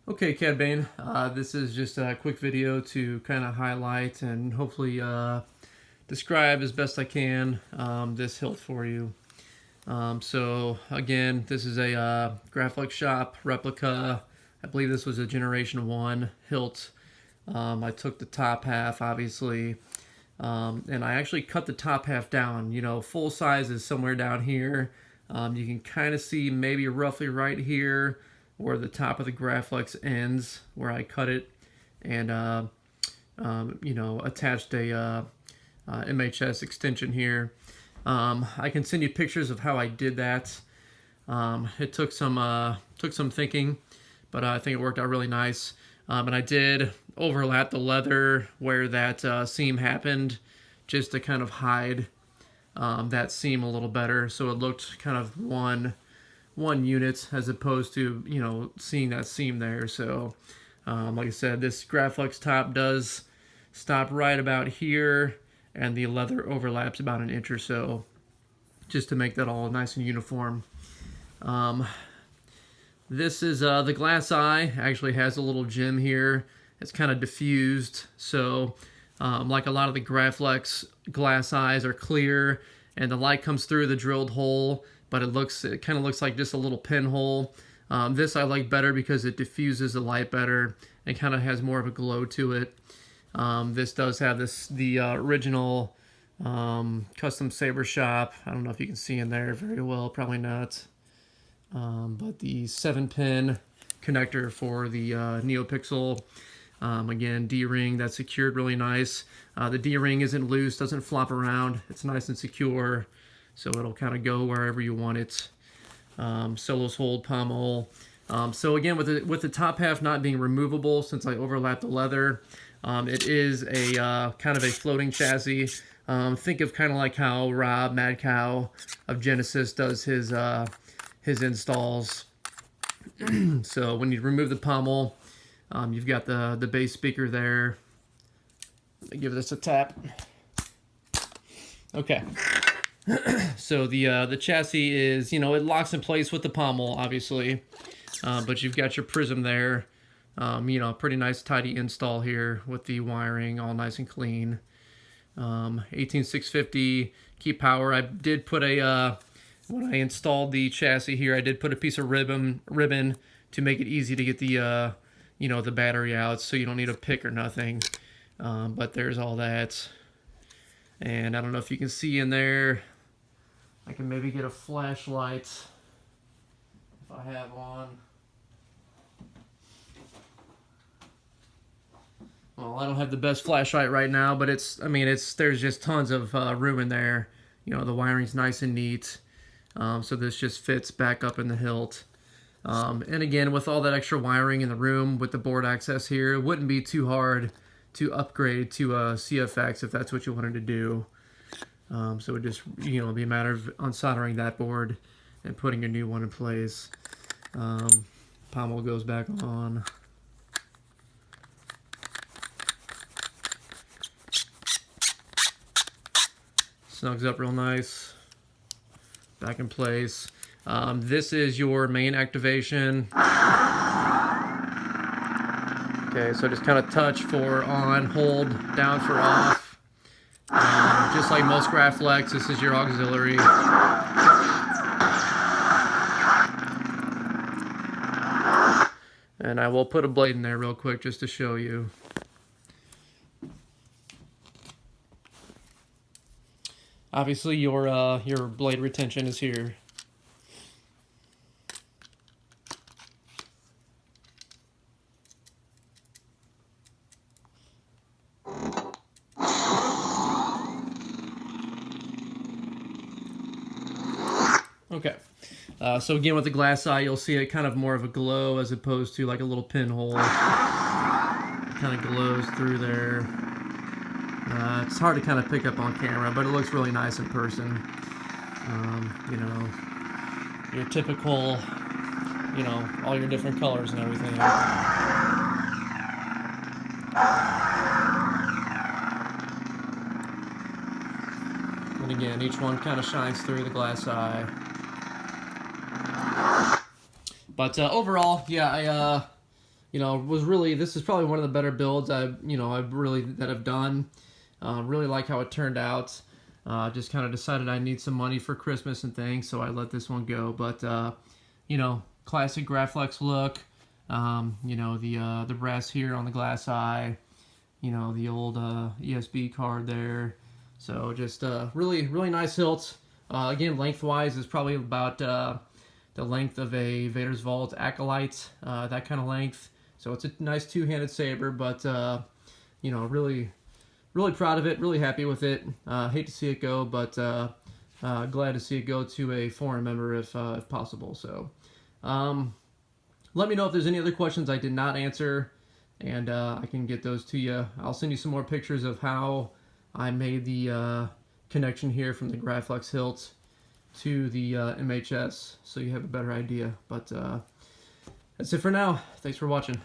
Okay, Cad Bane, this is just a quick video to kind of highlight and hopefully describe as best I can this hilt for you. So again, this is a Scrapflex shop replica. I believe this was a Generation 1 hilt. I took the top half, obviously, and I actually cut the top half down. You know, full size is somewhere down here. You can kind of see maybe roughly right here where the top of the Scrapflex ends, where I cut it, and you know, attached a MHS extension here. I can send you pictures of how I did that. It took some thinking, but I think it worked out really nice. And I did overlap the leather where that seam happened, just to kind of hide that seam a little better, so it looked kind of one unit as opposed to, you know, seeing that seam there. So like I said, this Scrapflex top does stop right about here, and the leather overlaps about an inch or so, just to make that all nice and uniform. This is the glass eye. Actually has a little gem here. It's kind of diffused, so like a lot of the Scrapflex glass eyes are clear and the light comes through the drilled hole, but it kind of looks like just a little pinhole. This I like better because it diffuses the light better and kind of has more of a glow to it. This does have the original custom saber shop. I don't know if you can see in there very well, probably not. But the 7-pin connector for the NeoPixel. Again, D-ring, that's secured really nice. The D-ring isn't loose, doesn't flop around. It's nice and secure, so it'll kind of go wherever you want it. Solos hold pommel. So again, with the top half not being removable, since I overlapped the leather, it is a kind of a floating chassis. Think of kind of like how Rob Mad Cow of Genesis does his installs. So when you remove the pommel, you've got the bass speaker there. Let me give this a tap. Okay. So the chassis is, you know, it locks in place with the pommel, obviously, but you've got your prism there. You know, pretty nice tidy install here with the wiring all nice and clean. 18650 key power. I did put a when I installed the chassis here, I did put a piece of ribbon to make it easy to get the you know, the battery out, so you don't need a pick or nothing. But there's all that, and I don't know if you can see in there. I can maybe get a flashlight if I have one. Well, I don't have the best flashlight right now, but there's just tons of room in there. You know, the wiring's nice and neat. So this just fits back up in the hilt. And again, with all that extra wiring in the room with the board access here, it wouldn't be too hard to upgrade to a CFX if that's what you wanted to do. So it would just, you know, be a matter of unsoldering that board and putting a new one in place. Pommel goes back on. Snugs up real nice. Back in place. This is your main activation. Okay, so just kind of touch for on, hold, down for off. Just like most Scrapflex, this is your auxiliary. And I will put a blade in there real quick just to show you. Obviously, your blade retention is here. Okay, so again with the glass eye, you'll see it kind of more of a glow as opposed to like a little pinhole. It kind of glows through there. It's hard to kind of pick up on camera, but it looks really nice in person. You know, your typical, you know, all your different colors and everything. And again, each one kind of shines through the glass eye. But overall, yeah, this is probably one of the better builds that I've done. Really like how it turned out. Just kind of decided I need some money for Christmas and things, so I let this one go. But classic Scrapflex look. The brass here on the glass eye. The old ESB card there. So just really nice hilt. Again, lengthwise is probably about the length of a Vader's Vault Acolyte, that kind of length. So it's a nice two-handed saber, but really proud of it, really happy with it. Hate to see it go, but glad to see it go to a foreign member if possible. So let me know if there's any other questions I did not answer, and I can get those to you. I'll send you some more pictures of how I made the connection here from the Scrapflex hilt to the MHS, so you have a better idea. But that's it for now. Thanks for watching.